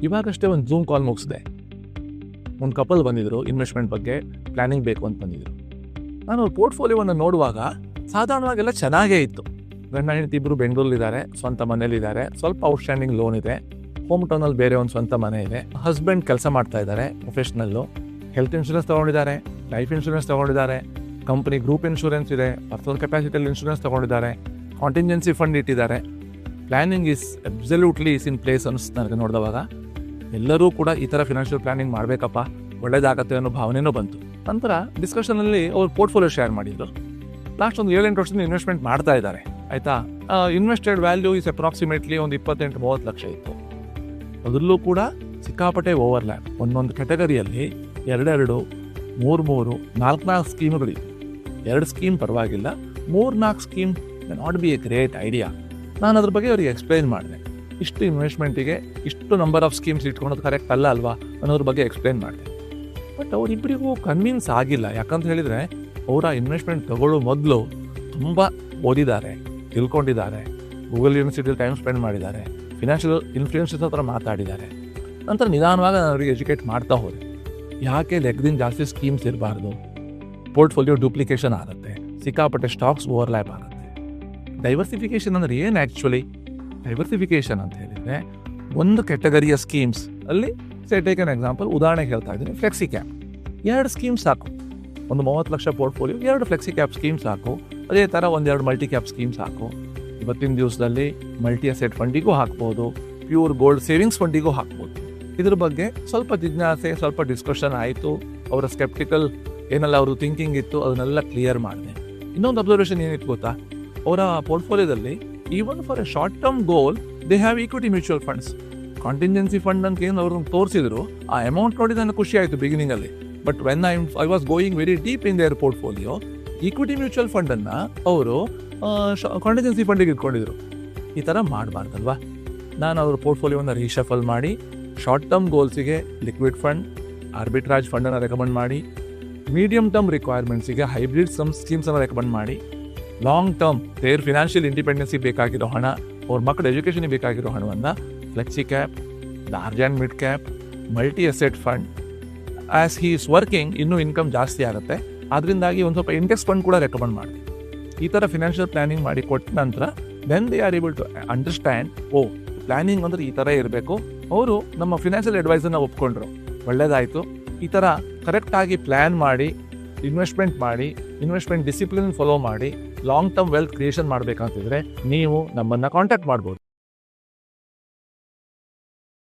ಇವಾಗಷ್ಟೇ ಒಂದು ಝೂಮ್ ಕಾಲ್ ಮುಗಿಸಿದೆ. ಒಂದು ಕಪಲ್ ಬಂದಿದ್ರು, ಇನ್ವೆಸ್ಟ್ಮೆಂಟ್ ಬಗ್ಗೆ ಪ್ಲಾನಿಂಗ್ ಬೇಕು ಅಂತ ಬಂದಿದ್ರು. ನಾನು ಅವ್ರ ಪೋರ್ಟ್ಫೋಲಿಯೋವನ್ನು ನೋಡುವಾಗ ಸಾಧಾರಣವಾಗೆಲ್ಲ ಚೆನ್ನಾಗೇ ಇತ್ತು. ಗಂಡ ಹೆಂಡತಿ ಇಬ್ಬರು ಬೆಂಗಳೂರಲ್ಲಿದ್ದಾರೆ, ಸ್ವಂತ ಮನೇಲಿದ್ದಾರೆ, ಸ್ವಲ್ಪ ಔಟ್ಸ್ಟ್ಯಾಂಡಿಂಗ್ ಲೋನ್ ಇದೆ, ಹೋಮ್ ಟೌನಲ್ಲಿ ಬೇರೆ ಒಂದು ಸ್ವಂತ ಮನೆ ಇದೆ, ಹಸ್ಬೆಂಡ್ ಕೆಲಸ ಮಾಡ್ತಾ ಇದ್ದಾರೆ ಪ್ರೊಫೆಷ್ನಲ್ಲು, ಹೆಲ್ತ್ ಇನ್ಶೂರೆನ್ಸ್ ತೊಗೊಂಡಿದ್ದಾರೆ, ಲೈಫ್ ಇನ್ಶೂರೆನ್ಸ್ ತೊಗೊಂಡಿದ್ದಾರೆ, ಕಂಪ್ನಿ ಗ್ರೂಪ್ ಇನ್ಶೂರೆನ್ಸ್ ಇದೆ, ಪರ್ಸನಲ್ ಕೆಪಾಸಿಟಿಯಲ್ಲಿ ಇನ್ಶೂರೆನ್ಸ್ ತೊಗೊಂಡಿದ್ದಾರೆ, ಕಾಂಟಿಂಜೆನ್ಸಿ ಫಂಡ್ ಇಟ್ಟಿದ್ದಾರೆ. Planning is absolutely is in place ಅನಿಸ್ತು ನನಗೆ ನೋಡಿದವಾಗ. ಎಲ್ಲರೂ ಕೂಡ ಈ ಥರ ಫಿನಾನ್ಷಿಯಲ್ ಪ್ಲಾನಿಂಗ್ ಮಾಡಬೇಕಪ್ಪ, ಒಳ್ಳೇದಾಗತ್ತೆ ಅನ್ನೋ ಭಾವನೆನೂ ಬಂತು. ನಂತರ ಡಿಸ್ಕಷನಲ್ಲಿ ಅವ್ರು ಪೋರ್ಟ್ಫೋಲಿಯೋ ಶೇರ್ ಮಾಡಿದ್ರು. ಲಾಸ್ಟ್ ಒಂದು 7-8 ವರ್ಷದಿಂದ ಇನ್ವೆಸ್ಟ್ಮೆಂಟ್ ಮಾಡ್ತಾ ಇದ್ದಾರೆ, ಆಯಿತಾ. ಇನ್ವೆಸ್ಟೆಡ್ ವ್ಯಾಲ್ಯೂ ಇಸ್ ಅಪ್ರಾಕ್ಸಿಮೇಟ್ಲಿ ಒಂದು 28-30 ಲಕ್ಷ ಇತ್ತು. ಅದರಲ್ಲೂ ಕೂಡ ಸಿಕ್ಕಾಪಟ್ಟೆ ಓವರ್ಲ್ಯಾಪ್. ಒಂದೊಂದು ಕ್ಯಾಟಗರಿಯಲ್ಲಿ 2-2, 3-3, 4-4 ಸ್ಕೀಮ್ಗಳಿವೆ. 2 ಸ್ಕೀಮ್ ಪರವಾಗಿಲ್ಲ, 3-4 scheme not be A great idea. ನಾನು ಅದ್ರ ಬಗ್ಗೆ ಅವ್ರಿಗೆ ಎಕ್ಸ್ಪ್ಲೈನ್ ಮಾಡಿದೆ. ಇಷ್ಟು ಇನ್ವೆಸ್ಟ್ಮೆಂಟಿಗೆ ಇಷ್ಟು ನಂಬರ್ ಆಫ್ ಸ್ಕೀಮ್ಸ್ ಇಟ್ಕೊಳೋದು ಕರೆಕ್ಟ್ ಅಲ್ಲ ಅಲ್ವಾ ಅನ್ನೋದ್ರ ಬಗ್ಗೆ ಎಕ್ಸ್ಪ್ಲೈನ್ ಮಾಡಿದೆ. ಬಟ್ ಅವರಿಬ್ಬರಿಗೂ ಕನ್ವಿನ್ಸ್ ಆಗಿಲ್ಲ. ಯಾಕಂತ ಹೇಳಿದರೆ ಅವರ ಇನ್ವೆಸ್ಟ್ಮೆಂಟ್ ತಗೊಳ್ಳೋ ಮೊದಲು ತುಂಬ ಓದಿದ್ದಾರೆ, ತಿಳ್ಕೊಂಡಿದ್ದಾರೆ, ಗೂಗಲ್ ಯೂನಿವರ್ಸಿಟಿಯಲ್ಲಿ ಟೈಮ್ ಸ್ಪೆಂಡ್ ಮಾಡಿದ್ದಾರೆ, ಫಿನಾನ್ಷಿಯಲ್ ಇನ್ಫ್ಲೂಯೆನ್ಸಸ್ ಹತ್ರ ಮಾತಾಡಿದ್ದಾರೆ. ನಂತರ ನಿಧಾನವಾಗಿ ನಾನು ಅವರಿಗೆ ಎಜುಕೇಟ್ ಮಾಡ್ತಾ ಹೋದೆ. ಯಾಕೆ ಲೆಕ್ಕದಿಂದ ಜಾಸ್ತಿ ಸ್ಕೀಮ್ಸ್ ಇರಬಾರ್ದು, ಪೋರ್ಟ್ಫೋಲಿಯೋ ಡೂಪ್ಲಿಕೇಶನ್ ಆಗುತ್ತೆ, ಸಿಕ್ಕಾಪಟ್ಟೆ ಸ್ಟಾಕ್ಸ್ ಓವರ್ಲ್ಯಾಪ್ ಆಗುತ್ತೆ. ಡೈವರ್ಸಿಫಿಕೇಷನ್ ಅಂದರೆ ಏನು ಆ್ಯಕ್ಚುಲಿ? ಡೈವರ್ಸಿಫಿಕೇಷನ್ ಅಂತ ಹೇಳಿದರೆ ಒಂದು ಕ್ಯಾಟಗರಿಯ ಸ್ಕೀಮ್ಸ್ ಅಲ್ಲಿ ಟೇಕ್ ಅನ್ ಎಕ್ಸಾಂಪಲ್, ಉದಾಹರಣೆಗೆ ಹೇಳ್ತಾ ಇದ್ದೀನಿ, ಫ್ಲೆಕ್ಸಿ ಕ್ಯಾಪ್ 2 ಸ್ಕೀಮ್ಸ್ ಸಾಕು. ಒಂದು 30 lakh portfolio 2 flexi cap scheme ಸಾಕು. ಅದೇ ಥರ 1-2 ಮಲ್ಟಿ ಕ್ಯಾಪ್ ಸ್ಕೀಮ್ ಸಾಕು. ಇವತ್ತಿನ ದಿವಸದಲ್ಲಿ ಮಲ್ಟಿ ಅಸೆಟ್ ಫಂಡಿಗೂ ಹಾಕ್ಬೋದು, ಪ್ಯೂರ್ ಗೋಲ್ಡ್ ಸೇವಿಂಗ್ಸ್ ಫಂಡಿಗೂ ಹಾಕ್ಬೋದು. ಇದ್ರ ಬಗ್ಗೆ ಸ್ವಲ್ಪ ಜಿಜ್ಞಾಸೆ, ಸ್ವಲ್ಪ ಡಿಸ್ಕಷನ್ ಆಯಿತು. ಅವರ ಸ್ಕೆಪ್ಟಿಕಲ್ ಏನೆಲ್ಲ ಅವ್ರ ಥಿಂಕಿಂಗ್ ಇತ್ತು ಅದನ್ನೆಲ್ಲ ಕ್ಲಿಯರ್ ಮಾಡಿದೆ. ಇನ್ನೊಂದು ಅಬ್ಸರ್ವೇಷನ್ ಏನಿತ್ತು ಗೊತ್ತಾ, ಅವರ ಪೋರ್ಟ್ಫೋಲಿಯೋದಲ್ಲಿ even for a short term goal they have equity mutual funds. Contingency fund ಅಂತ ಏನು ಅವ್ರನ್ನ ತೋರಿಸಿದ್ರು, ಆ ಅಮೌಂಟ್ ನೋಡಿ ನನಗೆ ಖುಷಿ ಆಯಿತು ಬಿಗಿನಿಂಗಲ್ಲಿ. But when I was going very deep in their portfolio, equity mutual ಫಂಡನ್ನು ಅವರು ಕಾಂಟಿಂಜೆನ್ಸಿ ಫಂಡಿಗೆ ಇಟ್ಕೊಂಡಿದ್ರು. ಈ ಥರ ಮಾಡಬಾರ್ದಲ್ವಾ. ನಾನು ಅವ್ರ ಪೋರ್ಟ್ಫೋಲಿಯೋವನ್ನು ರೀಶಫಲ್ ಮಾಡಿ ಶಾರ್ಟ್ ಟರ್ಮ್ ಗೋಲ್ಸಿಗೆ ಲಿಕ್ವಿಡ್ ಫಂಡ್, ಆರ್ಬಿಟ್ರಾಜ್ ಫಂಡನ್ನು ರೆಕಮೆಂಡ್ ಮಾಡಿ, ಮೀಡಿಯಮ್ ಟರ್ಮ್ ರಿಕ್ವೈರ್ಮೆಂಟ್ಸಿಗೆ ಹೈಬ್ರಿಡ್ ಸ್ಕೀಮ್ಸನ್ನು ರೆಕಮೆಂಡ್ ಮಾಡಿ, long term their financial independence ಬೇಕಾಗಿರೋ ಹಣ, ಅವ್ರ ಮಕ್ಕಳ ಎಜುಕೇಷನ್ಗೆ ಬೇಕಾಗಿರೋ ಹಣವನ್ನು flexi cap, large and mid cap, multi asset fund. As he is working ಇನ್ನೂ ಇನ್ಕಮ್ ಜಾಸ್ತಿ ಆಗುತ್ತೆ, ಅದರಿಂದಾಗಿ ಒಂದು ಸ್ವಲ್ಪ ಇಂಡೆಕ್ಸ್ ಫಂಡ್ ಕೂಡ ರೆಕಮೆಂಡ್ ಮಾಡಿ. ಈ ಥರ ಫಿನಾನ್ಷಿಯಲ್ ಪ್ಲಾನಿಂಗ್ ಮಾಡಿ ಕೊಟ್ಟ ನಂತರ then they are able to understand, planning ಅಂದರೆ ಈ ಥರ ಇರಬೇಕು. ಅವರು ನಮ್ಮ ಫಿನಾನ್ಷಿಯಲ್ ಅಡ್ವೈಸರ್ನ ಒಪ್ಕೊಂಡ್ರು, ಒಳ್ಳೆಯದಾಯಿತು. ಈ ಥರ ಕರೆಕ್ಟಾಗಿ ಪ್ಲ್ಯಾನ್ ಮಾಡಿ ಇನ್ವೆಸ್ಟ್ಮೆಂಟ್ ಡಿಸಿಪ್ಲಿನ್ ಫಾಲೋ ಮಾಡಿ ಲಾಂಗ್ ಟರ್ಮ್ ವೆಲ್ತ್ ಕ್ರಿಯೇಷನ್ ಮಾಡಬೇಕಂತಿದ್ರೆ ನೀವು ನಮ್ಮನ್ನು ಕಾಂಟ್ಯಾಕ್ಟ್ ಮಾಡ್ಬೋದು.